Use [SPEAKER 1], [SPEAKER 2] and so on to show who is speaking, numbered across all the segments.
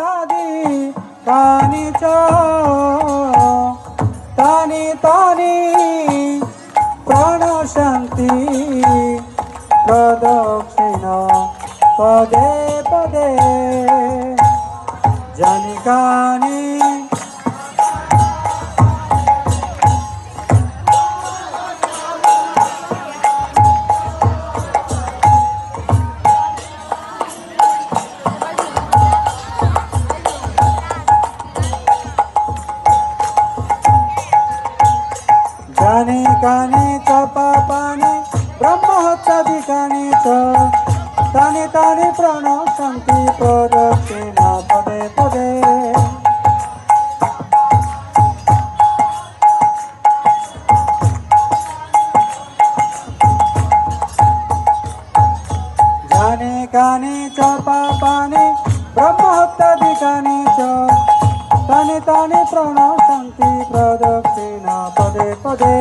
[SPEAKER 1] साधी कानी च तानी तानी प्राण शांति प्रदक्षिण पदे पदे जानी कानी जानी कानी च पापानि ब्रह्महत्यादिकानि च तानि तानि प्राण शांति प्रदक्षिण पदे पदे जानी कानी च पापानि ब्रह्महत्यादिकानि च तानि तानि प्राण शांति प्रदक्षिण पदे पदे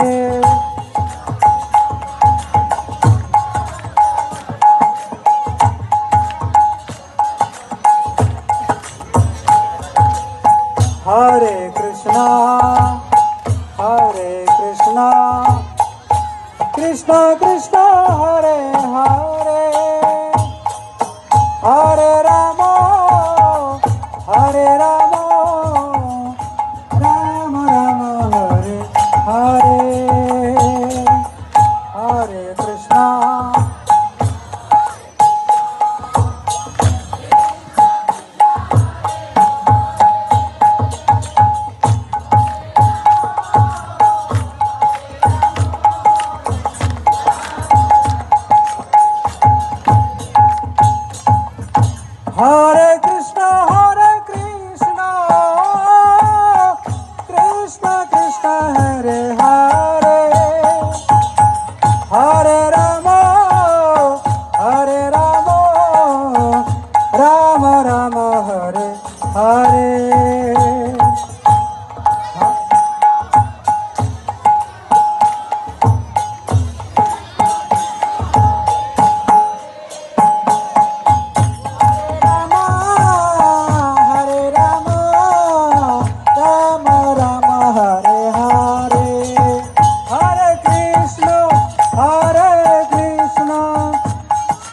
[SPEAKER 1] हरे कृष्णा कृष्ण कृष्ण हरे हरे हरे राम राम राम हरे हरे हरे कृष्णा हरे कृष्ण कृष्ण कृष्ण हरे हरे हरे राम राम राम हरे हरे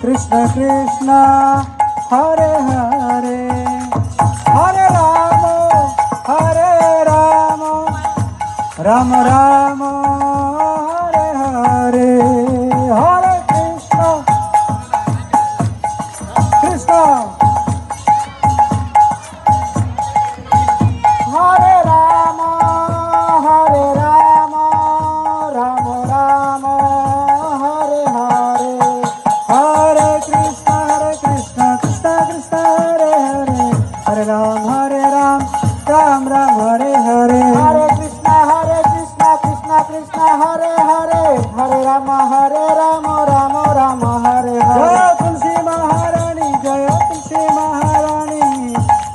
[SPEAKER 1] कृष्ण कृष्ण हरे हरे हरे राम राम राम हरे हरे हरे कृष्ण कृष्ण हरे राम राम राम हरे हरे हरे कृष्ण कृष्ण कृष्ण हरे हरे हरे राम राम राम हरे हरे हरे कृष्ण कृष्ण कृष्ण हरे हरे हरे राम राम राम हरे हरे जय तुलसी महारानी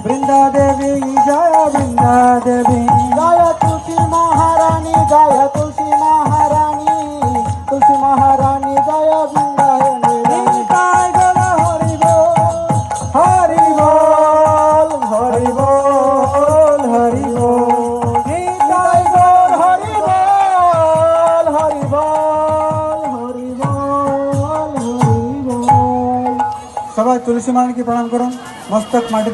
[SPEAKER 1] वृंदा देवी जय वृंदा देवी जय तुलसी महारानी जय तुलसी महारानी जय वृंदा सबाई तुलसी मान की प्रणाम करो मस्तक माटी